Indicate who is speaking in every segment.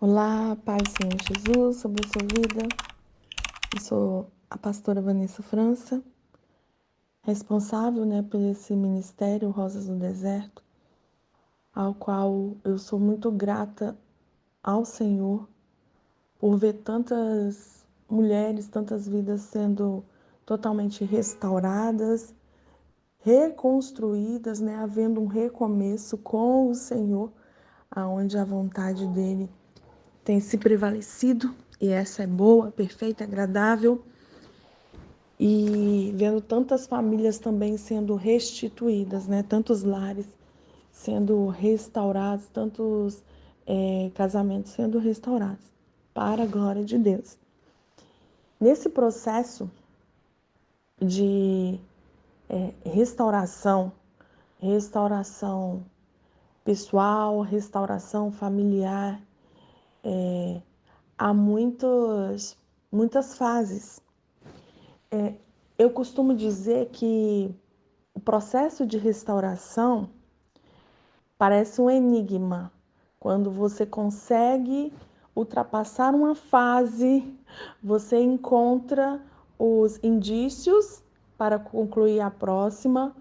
Speaker 1: Olá, paz do Senhor Jesus, sobre a sua vida. Eu sou a pastora Vanessa França, responsável, por esse ministério Rosas no Deserto, ao qual eu sou muito grata ao Senhor por ver tantas mulheres, tantas vidas sendo totalmente restauradas, reconstruídas, havendo um recomeço com o Senhor, aonde a vontade dele tem se prevalecido, e essa é boa, perfeita, agradável, e vendo tantas famílias também sendo restituídas, tantos lares sendo restaurados, tantos casamentos sendo restaurados, para a glória de Deus. Nesse processo de restauração pessoal, restauração familiar, há muitas fases. Eu costumo dizer que o processo de restauração parece um enigma. Quando você consegue ultrapassar uma fase, você encontra os indícios para concluir a próxima,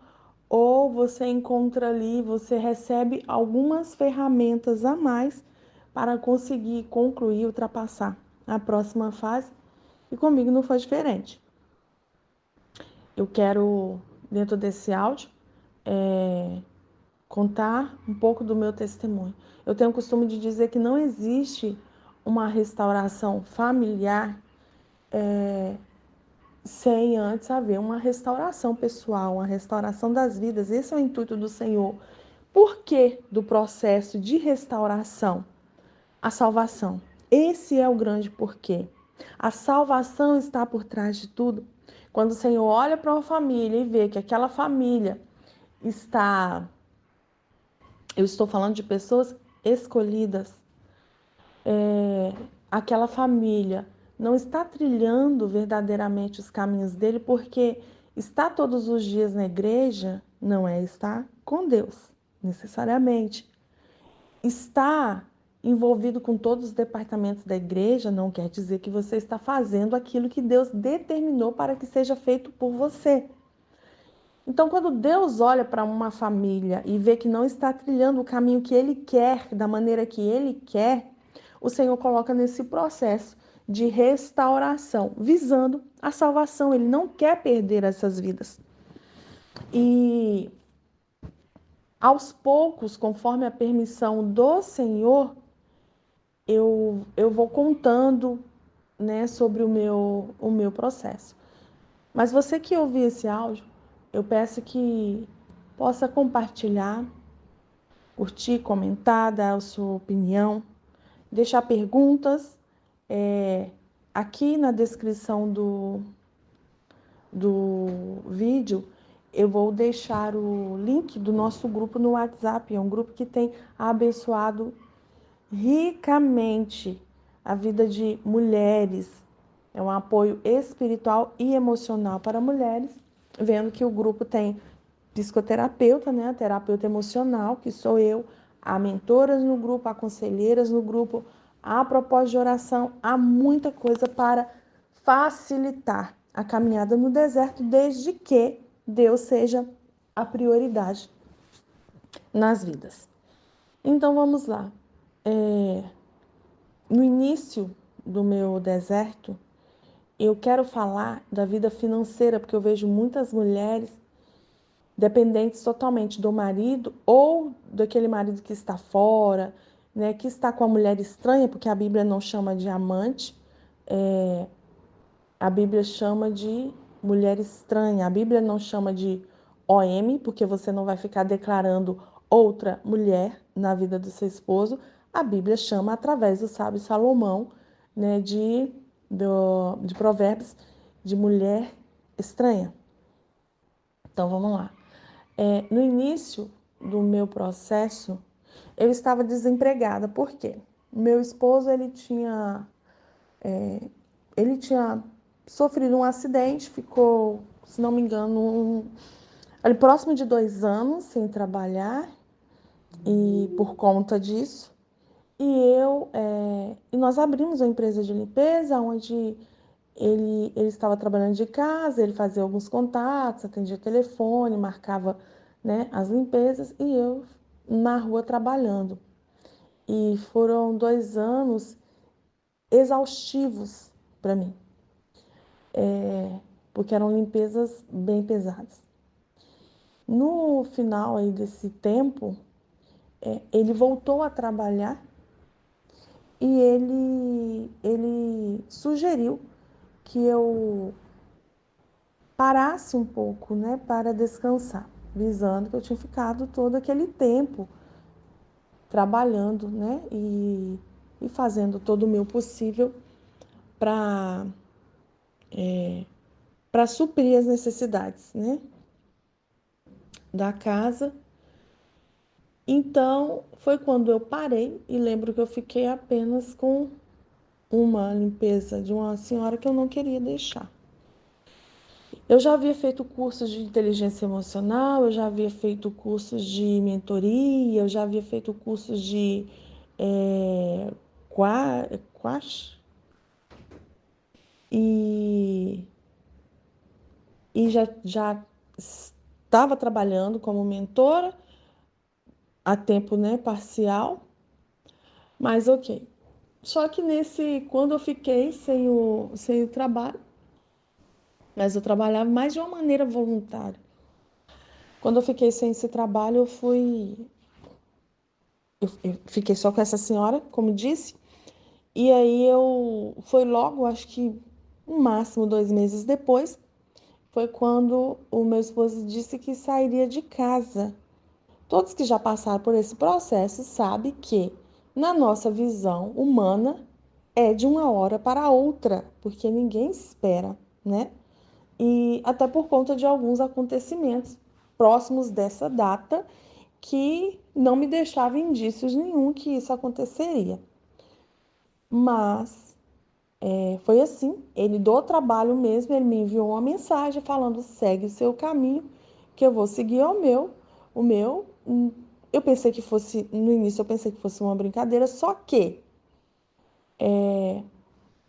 Speaker 1: ou você encontra ali, você recebe algumas ferramentas a mais para conseguir concluir, ultrapassar a próxima fase. E comigo não foi diferente. Eu quero, dentro desse áudio, contar um pouco do meu testemunho. Eu tenho o costume de dizer que não existe uma restauração familiar sem antes haver uma restauração pessoal, uma restauração das vidas. Esse é o intuito do Senhor. Por que do processo de restauração? A salvação. Esse é o grande porquê. A salvação está por trás de tudo. Quando o Senhor olha para uma família e vê que aquela família está... Eu estou falando de pessoas escolhidas. Aquela família não está trilhando verdadeiramente os caminhos dele, porque estar todos os dias na igreja não é estar com Deus, necessariamente. Estar envolvido com todos os departamentos da igreja não quer dizer que você está fazendo aquilo que Deus determinou para que seja feito por você. Então, quando Deus olha para uma família e vê que não está trilhando o caminho que Ele quer, da maneira que Ele quer, o Senhor coloca nesse processo de restauração, visando a salvação. Ele não quer perder essas vidas. E aos poucos, conforme a permissão do Senhor, eu vou contando, sobre o meu processo. Mas você que ouvir esse áudio, eu peço que possa compartilhar, curtir, comentar, dar a sua opinião, deixar perguntas. Aqui na descrição do vídeo, eu vou deixar o link do nosso grupo no WhatsApp. É um grupo que tem abençoado ricamente a vida de mulheres. É um apoio espiritual e emocional para mulheres, vendo que o grupo tem psicoterapeuta, a terapeuta emocional, que sou eu, há mentoras no grupo, há conselheiras no grupo, há propósito de oração, há muita coisa para facilitar a caminhada no deserto, desde que Deus seja a prioridade nas vidas. Então vamos lá. No início do meu deserto, eu quero falar da vida financeira, porque eu vejo muitas mulheres dependentes totalmente do marido ou daquele marido que está fora, que está com a mulher estranha, porque a Bíblia não chama de amante, a Bíblia chama de mulher estranha. A Bíblia não chama de OM, porque você não vai ficar declarando outra mulher na vida do seu esposo. A Bíblia chama, através do sábio Salomão, de Provérbios, de mulher estranha. Então, vamos lá. No início do meu processo, eu estava desempregada. Por quê? Meu esposo, ele tinha sofrido um acidente, ficou, se não me engano, ali próximo de 2 anos sem trabalhar, e por conta disso, E nós abrimos uma empresa de limpeza, onde ele estava trabalhando de casa, ele fazia alguns contatos, atendia telefone, marcava, né, as limpezas, e eu na rua trabalhando. E foram 2 anos exaustivos para mim, porque eram limpezas bem pesadas. No final aí desse tempo, ele voltou a trabalhar e ele sugeriu que eu parasse um pouco, né, para descansar, visando que eu tinha ficado todo aquele tempo trabalhando, né, e fazendo todo o meu possível para para suprir as necessidades, né, da casa. Então, foi quando eu parei e lembro que eu fiquei apenas com uma limpeza de uma senhora que eu não queria deixar. Eu já havia feito cursos de inteligência emocional, eu já havia feito cursos de mentoria, eu já havia feito cursos de é, quash e, já estava trabalhando como mentora a tempo, né, parcial, mas ok. Só que quando eu fiquei sem o trabalho, mas eu trabalhava mais de uma maneira voluntária. Quando eu fiquei sem esse trabalho, eu fiquei só com essa senhora, como disse, e aí foi logo, acho que no máximo 2 meses depois, foi quando o meu esposo disse que sairia de casa. Todos que já passaram por esse processo sabem que, na nossa visão humana, é de uma hora para outra, porque ninguém espera, né? E até por conta de alguns acontecimentos próximos dessa data que não me deixava indícios nenhum que isso aconteceria. Mas foi assim, ele do trabalho mesmo, ele me enviou uma mensagem falando: segue o seu caminho, que eu vou seguir o meu. Eu pensei que fosse, no início eu pensei que fosse uma brincadeira, só que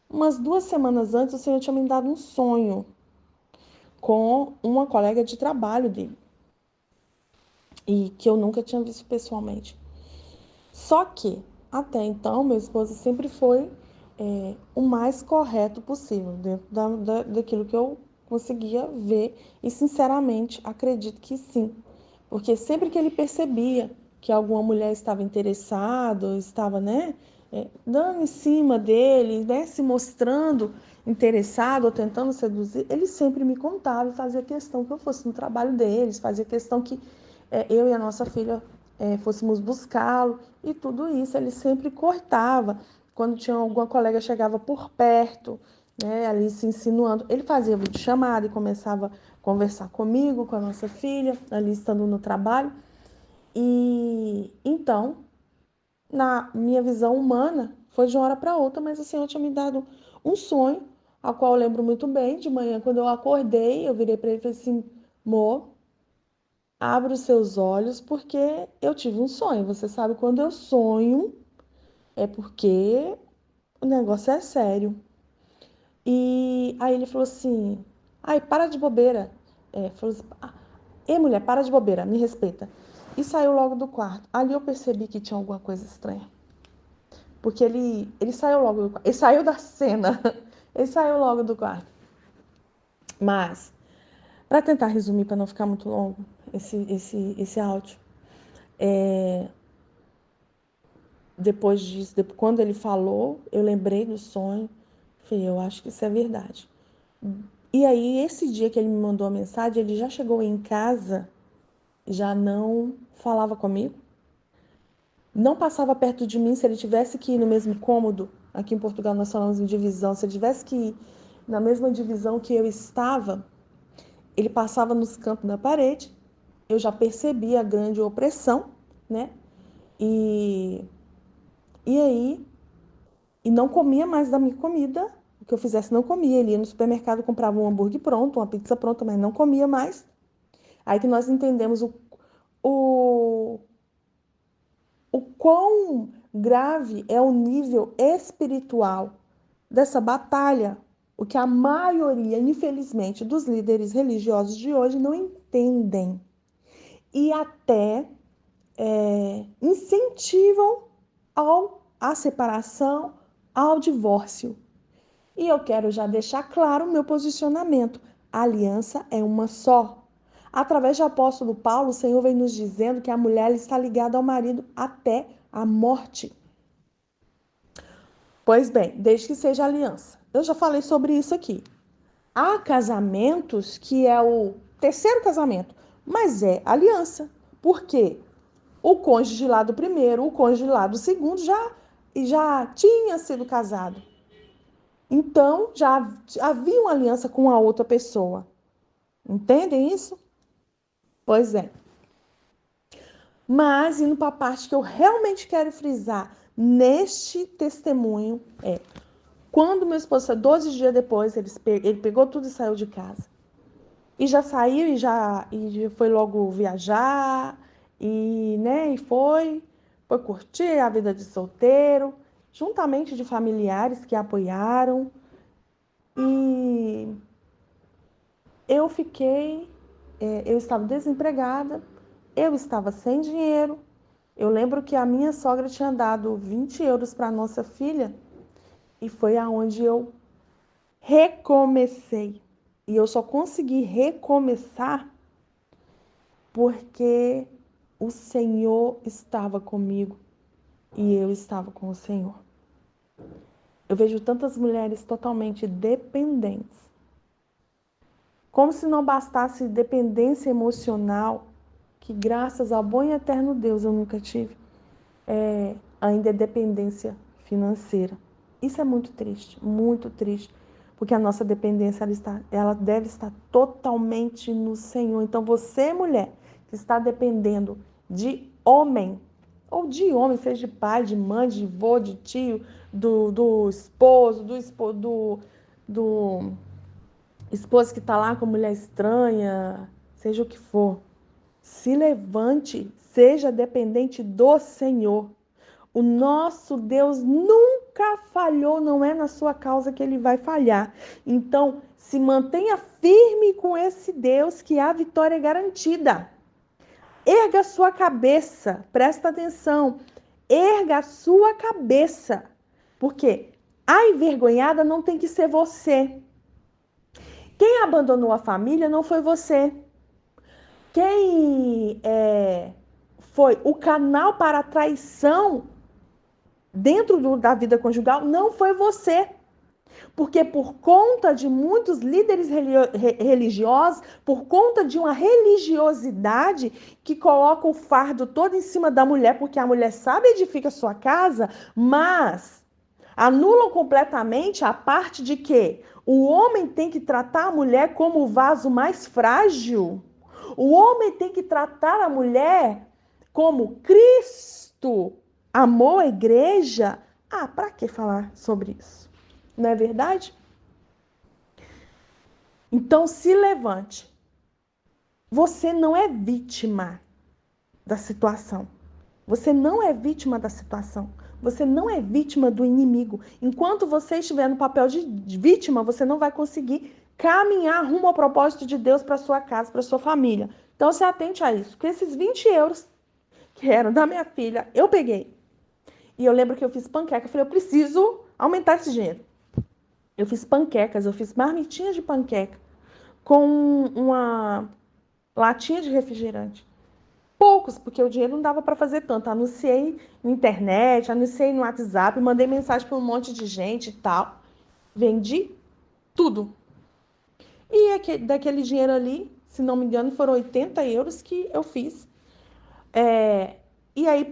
Speaker 1: umas 2 semanas antes o Senhor tinha me dado um sonho com uma colega de trabalho dele, e que eu nunca tinha visto pessoalmente. Só que, até então, meu esposo sempre foi o mais correto possível, dentro daquilo que eu conseguia ver, e sinceramente acredito que sim. Porque sempre que ele percebia que alguma mulher estava interessada, estava, né, dando em cima dele, né, se mostrando interessado ou tentando seduzir, ele sempre me contava e fazia questão que eu fosse no trabalho deles, fazia questão que eu e a nossa filha fôssemos buscá-lo, e tudo isso ele sempre cortava. Quando tinha alguma colega chegava por perto, né, ali se insinuando, ele fazia videochamada e começava a conversar comigo, com a nossa filha, ali estando no trabalho. E então, na minha visão humana, foi de uma hora para outra, mas o Senhor tinha me dado um sonho, a qual eu lembro muito bem. De manhã, quando eu acordei, eu virei para ele e falei assim: Mo, abra os seus olhos, porque eu tive um sonho. Você sabe, quando eu sonho, é porque o negócio é sério. E aí ele falou assim: ai, para de bobeira. Falou assim: ei, mulher, para de bobeira, me respeita. E saiu logo do quarto. Ali eu percebi que tinha alguma coisa estranha. Porque ele saiu logo do quarto. Ele saiu da cena. Ele saiu logo do quarto. Mas, para tentar resumir, para não ficar muito longo esse áudio, depois disso, quando ele falou, eu lembrei do sonho. Falei: eu acho que isso é verdade. E aí, esse dia que ele me mandou a mensagem, ele já chegou em casa, já não falava comigo, não passava perto de mim. Se ele tivesse que ir no mesmo cômodo, aqui em Portugal nós falamos em divisão, se ele tivesse que ir na mesma divisão que eu estava, ele passava nos cantos da parede. Eu já percebia a grande opressão, né? E, e aí, e não comia mais da minha comida. O que eu fizesse, não comia. Ele ia no supermercado, comprava um hambúrguer pronto, uma pizza pronta, mas não comia mais. Aí que nós entendemos o, o quão grave é o nível espiritual dessa batalha, o que a maioria, infelizmente, dos líderes religiosos de hoje não entendem. E até incentivam à separação, ao divórcio. E eu quero já deixar claro o meu posicionamento. A aliança é uma só. Através do apóstolo Paulo, o Senhor vem nos dizendo que a mulher está ligada ao marido até a morte. Pois bem, desde que seja aliança. Eu já falei sobre isso aqui. Há casamentos que é o terceiro casamento, mas é aliança. Por quê? O cônjuge lá do primeiro, o cônjuge lá do segundo já tinha sido casado. Então, já havia uma aliança com a outra pessoa. Entendem isso? Pois é. Mas, indo para a parte que eu realmente quero frisar neste testemunho, quando meu esposo, 12 dias depois, ele pegou tudo e saiu de casa. E já saiu e foi logo viajar, e foi curtir a vida de solteiro, juntamente de familiares que apoiaram. E eu eu estava desempregada, eu estava sem dinheiro. Eu lembro que a minha sogra tinha dado 20 euros para a nossa filha e foi aonde eu recomecei. E eu só consegui recomeçar porque o Senhor estava comigo e eu estava com o Senhor. Eu vejo tantas mulheres totalmente dependentes. Como se não bastasse dependência emocional, que graças ao bom e eterno Deus eu nunca tive, ainda é dependência financeira. Isso é muito triste, porque a nossa dependência ela deve estar totalmente no Senhor. Então você, mulher, que está dependendo de homem, ou de homem, seja de pai, de mãe, de avô, de tio, do esposo, do esposo que está lá com mulher estranha, seja o que for, se levante, seja dependente do Senhor. O nosso Deus nunca falhou, não é na sua causa que ele vai falhar. Então, se mantenha firme com esse Deus que a vitória é garantida. Erga a sua cabeça, presta atenção. Erga a sua cabeça. Porque a envergonhada não tem que ser você. Quem abandonou a família não foi você. Quem foi o canal para a traição dentro da vida conjugal não foi você. Porque por conta de muitos líderes religiosos, por conta de uma religiosidade que coloca o fardo todo em cima da mulher, porque a mulher sabe edifica a sua casa, mas anulam completamente a parte de que o homem tem que tratar a mulher como o vaso mais frágil. O homem tem que tratar a mulher como Cristo amou a igreja. Ah, para que falar sobre isso? Não é verdade? Então se levante. Você não é vítima da situação. Você não é vítima da situação. Você não é vítima do inimigo. Enquanto você estiver no papel de vítima, você não vai conseguir caminhar rumo ao propósito de Deus para sua casa, para sua família. Então se atente a isso. Porque esses 20 euros que eram da minha filha, eu peguei. E eu lembro que eu fiz panqueca. Eu falei, eu preciso aumentar esse dinheiro. Eu fiz panquecas, eu fiz marmitinhas de panqueca com uma latinha de refrigerante. Poucos, porque o dinheiro não dava para fazer tanto. Anunciei na internet, anunciei no WhatsApp, mandei mensagem para um monte de gente e tal. Vendi tudo. E daquele dinheiro ali, se não me engano, foram 80 euros que eu fiz. E aí,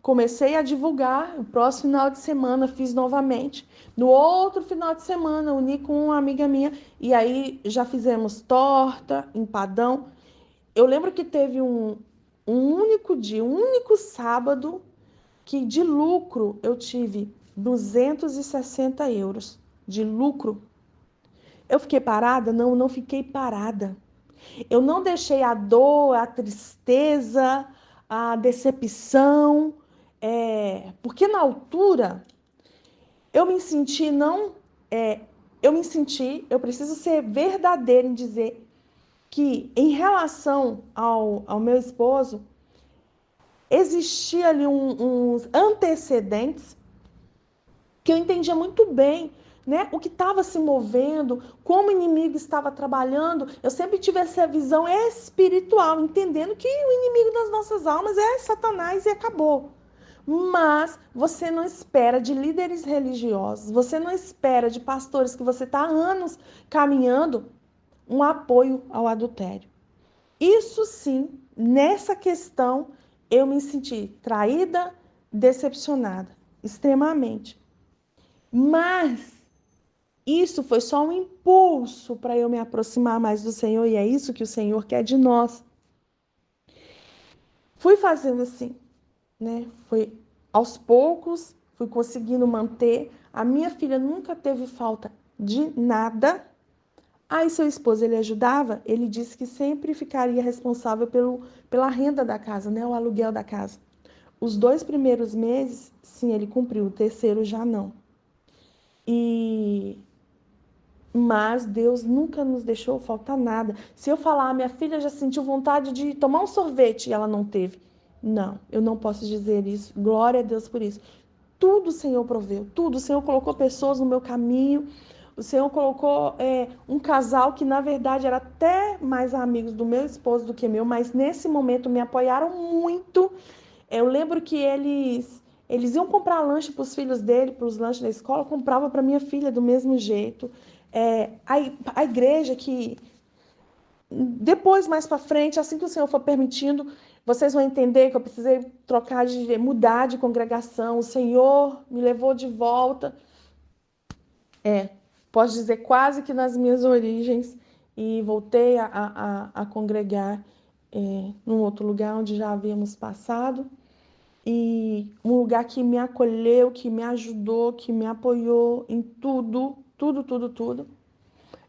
Speaker 1: comecei a divulgar. O próximo final de semana fiz novamente. No outro final de semana, uni com uma amiga minha. E aí, já fizemos torta, empadão. Eu lembro que teve um único dia, um único sábado, que de lucro eu tive 260 euros de lucro. Eu fiquei parada? Não, não fiquei parada. Eu não deixei a dor, a tristeza, a decepção Porque na altura eu me senti não. Eu preciso ser verdadeira em dizer que, em relação ao meu esposo, existia ali uns antecedentes que eu entendia muito bem, né? O que estava se movendo, como o inimigo estava trabalhando. Eu sempre tive essa visão espiritual, entendendo que o inimigo das nossas almas é Satanás e acabou. Mas você não espera de líderes religiosos, você não espera de pastores que você está há anos caminhando um apoio ao adultério. Isso sim, nessa questão, eu me senti traída, decepcionada, extremamente. Mas isso foi só um impulso para eu me aproximar mais do Senhor, e é isso que o Senhor quer de nós. Fui fazendo assim, né? Foi aos poucos, fui conseguindo manter. A minha filha nunca teve falta de nada. Aí seu esposo, ele ajudava, ele disse que sempre ficaria responsável pela renda da casa, né? O aluguel da casa. Os 2 primeiros meses, sim, ele cumpriu, o terceiro já não. Mas Deus nunca nos deixou faltar nada. Se eu falar, minha filha já sentiu vontade de tomar um sorvete e ela não teve. Não, eu não posso dizer isso. Glória a Deus por isso. Tudo o Senhor proveu, tudo. O Senhor colocou pessoas no meu caminho. O Senhor colocou um casal que, na verdade, era até mais amigos do meu esposo do que meu, mas nesse momento me apoiaram muito. Eu lembro que eles iam comprar lanche para os filhos dele, para os lanches da escola, comprava para minha filha do mesmo jeito. A igreja que depois, mais para frente, assim que o Senhor for permitindo, vocês vão entender que eu precisei mudar de congregação. O Senhor me levou de volta. Posso dizer quase que nas minhas origens, e voltei a congregar num outro lugar onde já havíamos passado. E um lugar que me acolheu, que me ajudou, que me apoiou em tudo, tudo, tudo, tudo.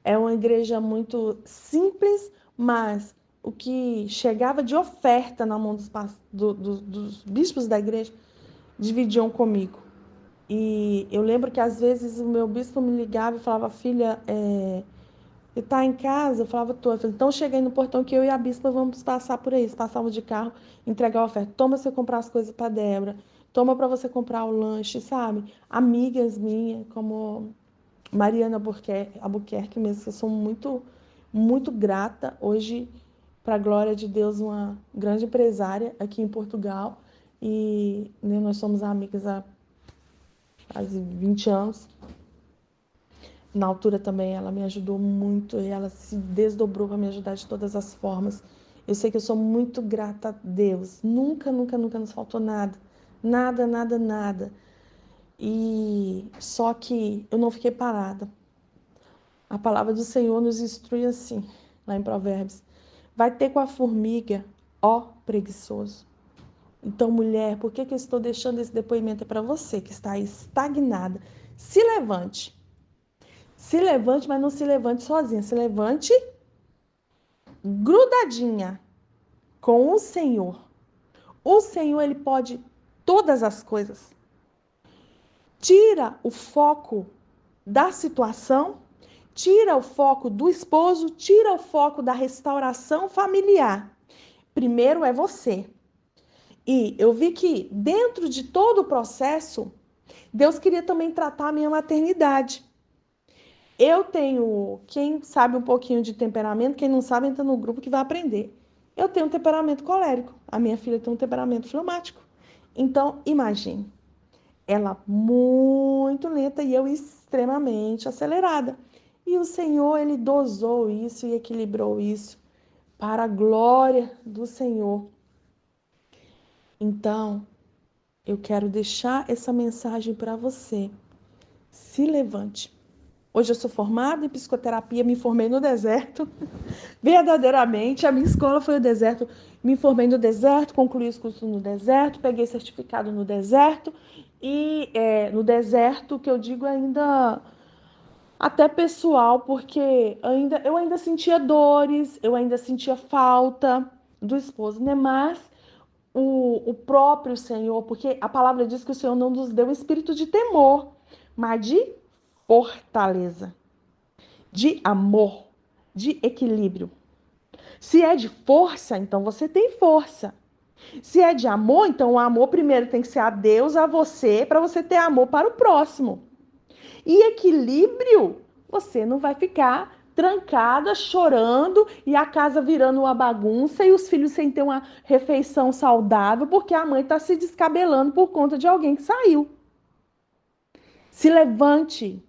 Speaker 1: É uma igreja muito simples, mas o que chegava de oferta na mão dos bispos da igreja, dividiam comigo. E eu lembro que às vezes o meu bispo me ligava e falava, filha, você tá em casa? Eu falava, tô. Eu falei, então cheguei no portão que eu e a bispa vamos passar por aí. Passávamos de carro, entregar a oferta. Toma você comprar as coisas para Débora. Toma para você comprar o lanche, sabe? Amigas minhas, como Mariana Albuquerque mesmo, que eu sou muito, muito grata. Hoje, para a glória de Deus, uma grande empresária aqui em Portugal. E né, nós somos amigas há quase 20 anos. Na altura também ela me ajudou muito e ela se desdobrou para me ajudar de todas as formas. Eu sei que eu sou muito grata a Deus. Nunca, nunca, nunca nos faltou nada. Nada, nada, nada. E só que eu não fiquei parada. A palavra do Senhor nos instrui assim, lá em Provérbios. Vai ter com a formiga, ó preguiçoso. Então, mulher, por que eu estou deixando esse depoimento? É para você que está estagnada. Se levante. Se levante, mas não se levante sozinha. Se levante grudadinha com o Senhor. O Senhor, ele pode todas as coisas. Tira o foco da situação, tira o foco do esposo, tira o foco da restauração familiar. Primeiro é você. E eu vi que dentro de todo o processo, Deus queria também tratar a minha maternidade. Eu tenho, quem sabe um pouquinho de temperamento, quem não sabe entra no grupo que vai aprender. Eu tenho um temperamento colérico, a minha filha tem um temperamento fleumático. Então, imagine, ela muito lenta e eu extremamente acelerada. E o Senhor, ele dosou isso e equilibrou isso para a glória do Senhor. Então, eu quero deixar essa mensagem para você. Se levante. Hoje eu sou formada em psicoterapia, me formei no deserto. Verdadeiramente, a minha escola foi o deserto. Me formei no deserto, concluí os cursos no deserto, peguei certificado no deserto. E no deserto, que eu digo ainda até pessoal, porque eu ainda sentia dores, eu ainda sentia falta do esposo, né? Mas o próprio Senhor, porque a palavra diz que o Senhor não nos deu um espírito de temor, mas de fortaleza, de amor, de equilíbrio. Se é de força, então você tem força. Se é de amor, então o amor primeiro tem que ser a Deus, a você, para você ter amor para o próximo. E equilíbrio, você não vai ficar trancada, chorando e a casa virando uma bagunça e os filhos sem ter uma refeição saudável porque a mãe está se descabelando por conta de alguém que saiu. Se levante,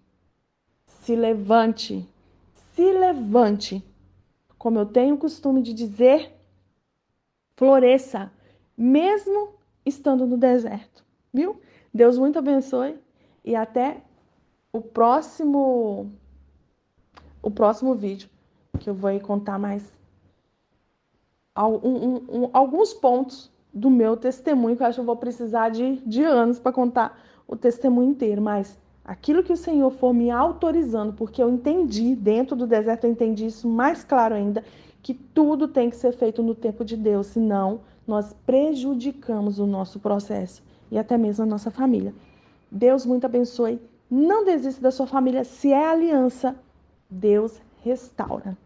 Speaker 1: se levante, se levante. Como eu tenho o costume de dizer, floresça, mesmo estando no deserto, viu? Deus muito abençoe e até o próximo vídeo, que eu vou contar mais alguns pontos do meu testemunho, que eu acho que eu vou precisar de anos para contar o testemunho inteiro, mas aquilo que o Senhor for me autorizando, porque eu entendi, dentro do deserto eu entendi isso mais claro ainda, que tudo tem que ser feito no tempo de Deus, senão nós prejudicamos o nosso processo e até mesmo a nossa família. Deus muito abençoe. Não desista da sua família. Se é aliança, Deus restaura.